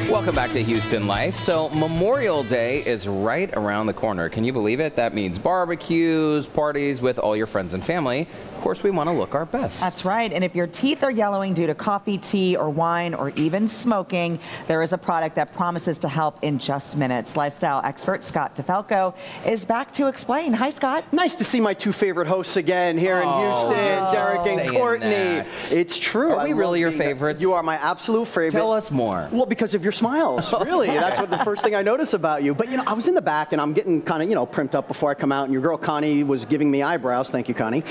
Welcome back to Houston Life. So Memorial Day is right around the corner. Can you believe it? That means barbecues, parties with all your friends and family. Of course, we want to look our best. That's right. And if your teeth are yellowing due to coffee, tea, or wine, or even smoking, there is a product that promises to help in just minutes. Lifestyle expert Scott DeFalco is back to explain. Hi, Scott. Nice to see my two favorite hosts again here in Houston, Derek and Courtney. That. It's true. Are we really your favorites? You are my absolute favorite. Tell us more. Well, because of your smiles, really. That's what the first thing I notice about you. But, you know, I was in the back, and I'm getting kind of, you know, primped up before I come out, and your girl Connie was giving me eyebrows. Thank you, Connie.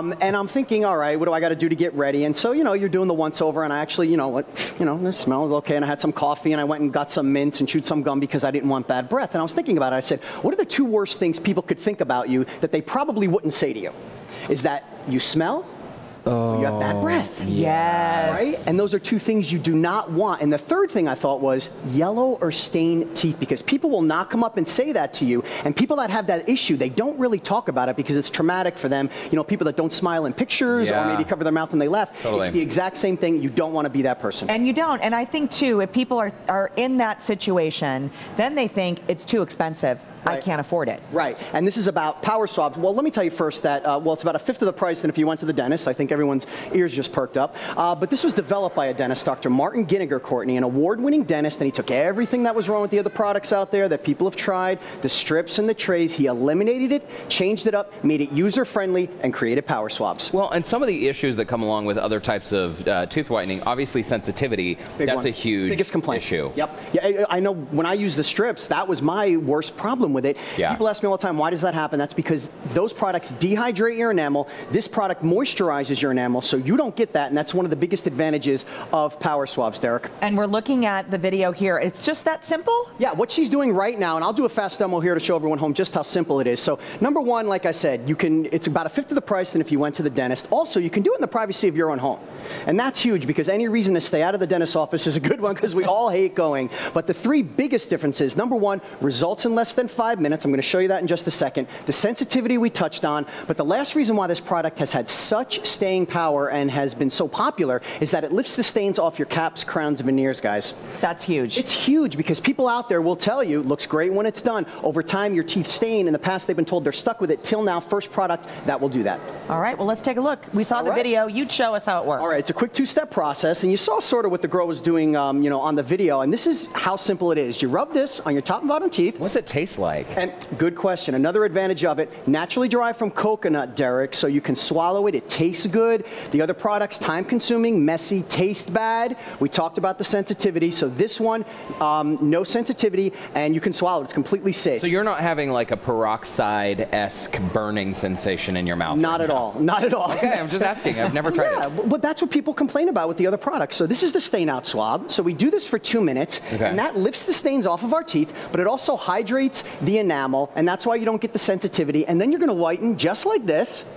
And I'm thinking, all right, what do I got to do to get ready? And so, you know, you're doing the once-over, and I actually, it smelled okay, and I had some coffee, and I went and got some mints and chewed some gum because I didn't want bad breath. And I was thinking about it. I said, what are the two worst things people could think about you that they probably wouldn't say to you? Is that you smell? Oh, you have bad breath. Yes. Right? And those are two things you do not want. And the third thing I thought was yellow or stained teeth, because people will not come up and say that to you. And people that have that issue, they don't really talk about it because it's traumatic for them. You know, people that don't smile in pictures or maybe cover their mouth when they laugh. Totally. It's the exact same thing. You don't want to be that person. And you don't. And I think, too, if people are in that situation, then they think it's too expensive. Right. I can't afford it. Right. And this is about power swabs. Well, let me tell you first that, it's about a fifth of the price than if you went to the dentist. I think everyone's ears just perked up. But this was developed by a dentist, Dr. Martin Ginniger, Courtney, an award-winning dentist, and he took everything that was wrong with the other products out there that people have tried, the strips and the trays. He eliminated it, changed it up, made it user-friendly, and created power swabs. Well, and some of the issues that come along with other types of tooth whitening, obviously sensitivity, that's a huge biggest complaint. Issue. Yep. Yeah, I know when I used the strips, that was my worst problem with it. Yeah. People ask me all the time, why does that happen? That's because those products dehydrate your enamel. This product moisturizes your enamel, so you don't get that, and that's one of the biggest advantages of power swabs, Derek. And we're looking at the video here. It's just that simple? Yeah, what she's doing right now, and I'll do a fast demo here to show everyone home just how simple it is. So, number one, like I said, it's about a fifth of the price than if you went to the dentist. Also, you can do it in the privacy of your own home. And that's huge, because any reason to stay out of the dentist's office is a good one, because we all hate going. But the three biggest differences, number one, results in less than 5 minutes. I'm going to show you that in just a second. The sensitivity we touched on, but the last reason why this product has had such staying power and has been so popular is that it lifts the stains off your caps, crowns, and veneers, guys. That's huge. It's huge, because people out there will tell you, looks great when it's done. Over time, your teeth stain. In the past, they've been told they're stuck with it. Till now, first product that will do that. All right, well, let's take a look. We saw the video. You'd show us how it works. All right, it's a quick two-step process, and you saw sort of what the girl was doing, on the video, and this is how simple it is. You rub this on your top and bottom teeth. What's it taste like? And good question. Another advantage of it, naturally derived from coconut, Derek, so you can swallow it. It tastes good. The other products, time-consuming, messy, taste bad. We talked about the sensitivity, so this one, no sensitivity, and you can swallow it. It's completely safe. So you're not having like a peroxide-esque burning sensation in your mouth? Not at all. Not at all. Okay, I'm just asking. I've never tried it. But that's what people complain about with the other products. So this is the stain out swab. So we do this for 2 minutes, and that lifts the stains off of our teeth, but it also hydrates the enamel, and that's why you don't get the sensitivity. And then you're going to whiten just like this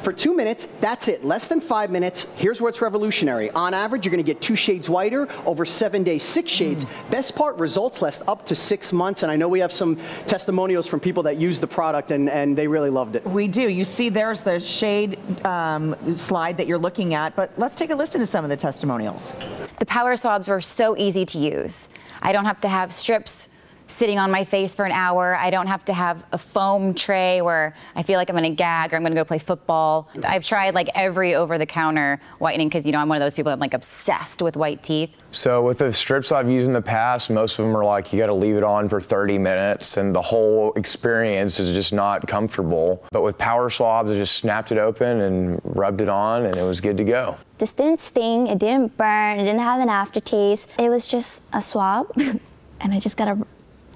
for 2 minutes. That's it. Less than 5 minutes. Here's where it's revolutionary. On average, you're going to get 2 shades whiter. Over 7 days, 6 shades. Best part, results last up to 6 months. And I know we have some testimonials from people that use the product, and they really loved it. We do. You see there's the shade slide that you're looking at. But let's take a listen to some of the testimonials. The power swabs were so easy to use. I don't have to have strips sitting on my face for an hour. I don't have to have a foam tray where I feel like I'm going to gag or I'm going to go play football. I've tried like every over-the-counter whitening because, I'm one of those people that's like obsessed with white teeth. So with the strips I've used in the past, most of them are like you got to leave it on for 30 minutes and the whole experience is just not comfortable. But with power swabs, I just snapped it open and rubbed it on and it was good to go. This didn't sting, it didn't burn, it didn't have an aftertaste. It was just a swab and I just got to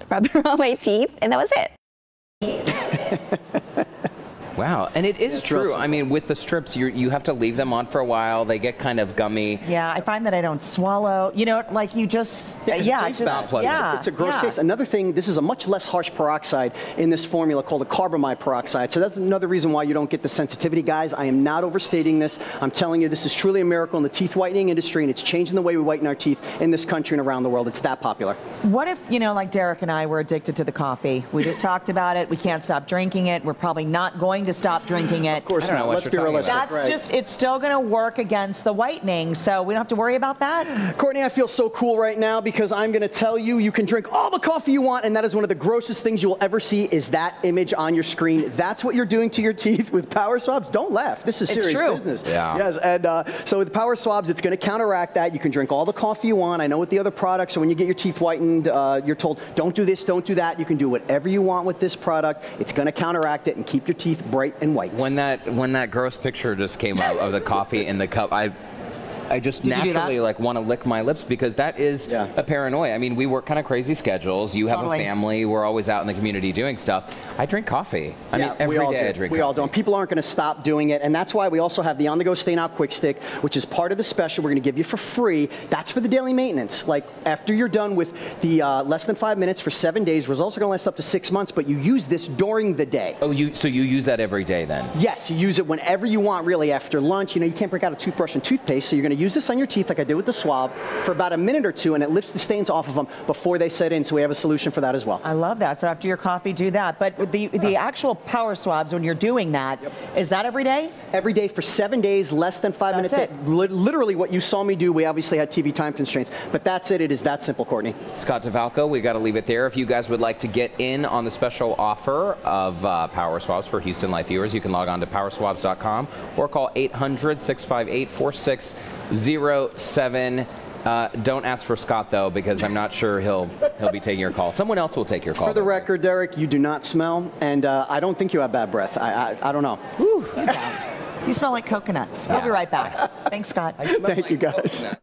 rub it on my teeth, and that was it. Wow, and it is true. I mean, with the strips, you have to leave them on for a while. They get kind of gummy. Yeah, I find that I don't swallow. Like you just, it's a gross taste. Another thing, this is a much less harsh peroxide in this formula called a carbamide peroxide. So that's another reason why you don't get the sensitivity, guys. I am not overstating this. I'm telling you, this is truly a miracle in the teeth whitening industry, and it's changing the way we whiten our teeth in this country and around the world. It's that popular. What if, like Derek and I were addicted to the coffee? We just talked about it. We can't stop drinking it. We're probably not going to to stop drinking it. Of course I don't not. know what Let's you're be talking realistic. about. That's just, it's still going to work against the whitening, so we don't have to worry about that. Courtney, I feel so cool right now because I'm going to tell you, you can drink all the coffee you want, and that is one of the grossest things you will ever see is that image on your screen. That's what you're doing to your teeth with Power Swabs. Don't laugh. This is serious business. Yeah. Yes, and so with Power Swabs, it's going to counteract that. You can drink all the coffee you want. I know with the other products, so when you get your teeth whitened, you're told, don't do this, don't do that. You can do whatever you want with this product. It's going to counteract it and keep your teeth bright and white. When that gross picture just came out of the coffee in the cup, I just naturally want to lick my lips because that is a paranoia. I mean, we work kind of crazy schedules. You have a family. We're always out in the community doing stuff. I drink coffee. I mean, every day I drink coffee. We all do. And people aren't going to stop doing it. And that's why we also have the on-the-go Stain Out Quick Stick, which is part of the special we're going to give you for free. That's for the daily maintenance. Like after you're done with the less than 5 minutes for 7 days, results are going to last up to 6 months, but you use this during the day. Oh, so you use that every day then? Yes, you use it whenever you want, really. After lunch, you can't break out a toothbrush and toothpaste, so you're going to use this on your teeth like I did with the swab for about a minute or two, and it lifts the stains off of them before they set in, so we have a solution for that as well. I love that. So after your coffee, do that. But with the actual Power Swabs, when you're doing that, is that every day? Every day for 7 days, less than 5 minutes. Literally what you saw me do. We obviously had TV time constraints, but that's it. It is that simple, Courtney. Scott DeFalco, we got to leave it there. If you guys would like to get in on the special offer of Power Swabs for Houston Life viewers, you can log on to powerswabs.com or call 800-658-4607. Don't ask for Scott though, because I'm not sure he'll be taking your call. Someone else will take your call. For the record, Derek, you do not smell, and I don't think you have bad breath. I don't know. Whew. You smell like coconuts. We'll be right back. Thanks, Scott. Thank you, guys. Coconut.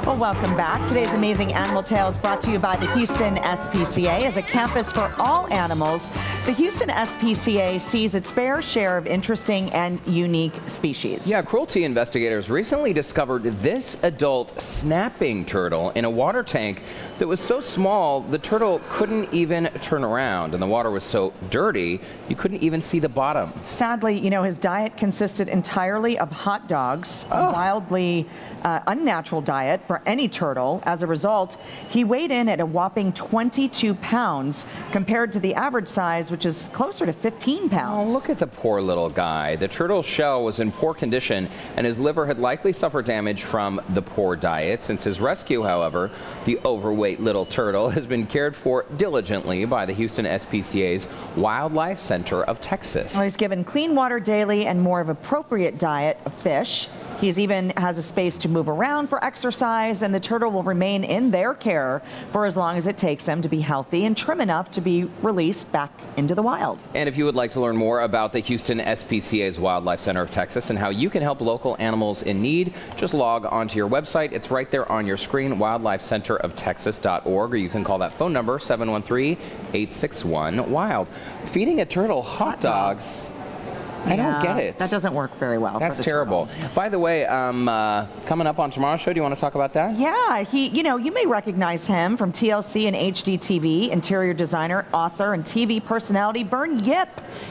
Well, welcome back. Today's Amazing Animal Tales brought to you by the Houston SPCA. As a campus for all animals, the Houston SPCA sees its fair share of interesting and unique species. Yeah, cruelty investigators recently discovered this adult snapping turtle in a water tank that was so small the turtle couldn't even turn around, and the water was so dirty you couldn't even see the bottom. Sadly, his diet consisted entirely of hot dogs, a wildly unnatural diet for any turtle. As a result, he weighed in at a whopping 22 pounds compared to the average size, which is closer to 15 pounds. Oh, look at the poor little guy. The turtle's shell was in poor condition, and his liver had likely suffered damage from the poor diet. Since his rescue, however, the overweight little turtle has been cared for diligently by the Houston SPCA's Wildlife Center of Texas. Well, he's given clean water daily and more of appropriate diet of fish. He's even has a space to move around for exercise, and the turtle will remain in their care for as long as it takes them to be healthy and trim enough to be released back into the wild. And if you would like to learn more about the Houston SPCA's Wildlife Center of Texas and how you can help local animals in need, just log onto your website. It's right there on your screen, wildlifecenteroftexas.org, or you can call that phone number, 713-861-WILD. Feeding a turtle hot dogs. I don't get it. That doesn't work very well. That's for the terrible. turtle. By the way, coming up on tomorrow's show, do you want to talk about that? Yeah, you may recognize him from TLC and HGTV. Interior designer, author, and TV personality Vern Yip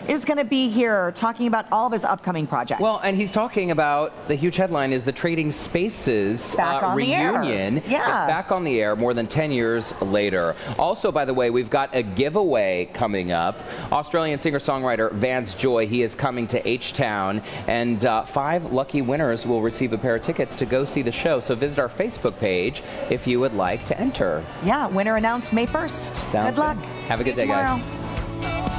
is going to be here talking about all of his upcoming projects. Well, and he's talking about, the huge headline is the Trading Spaces reunion. Yeah. It's back on the air more than 10 years later. Also, by the way, we've got a giveaway coming up. Australian singer-songwriter Vance Joy, he is coming to H-Town, and 5 lucky winners will receive a pair of tickets to go see the show. So visit our Facebook page if you would like to enter. Yeah, winner announced May 1st. Sounds good luck. Have a good day, guys. Tomorrow.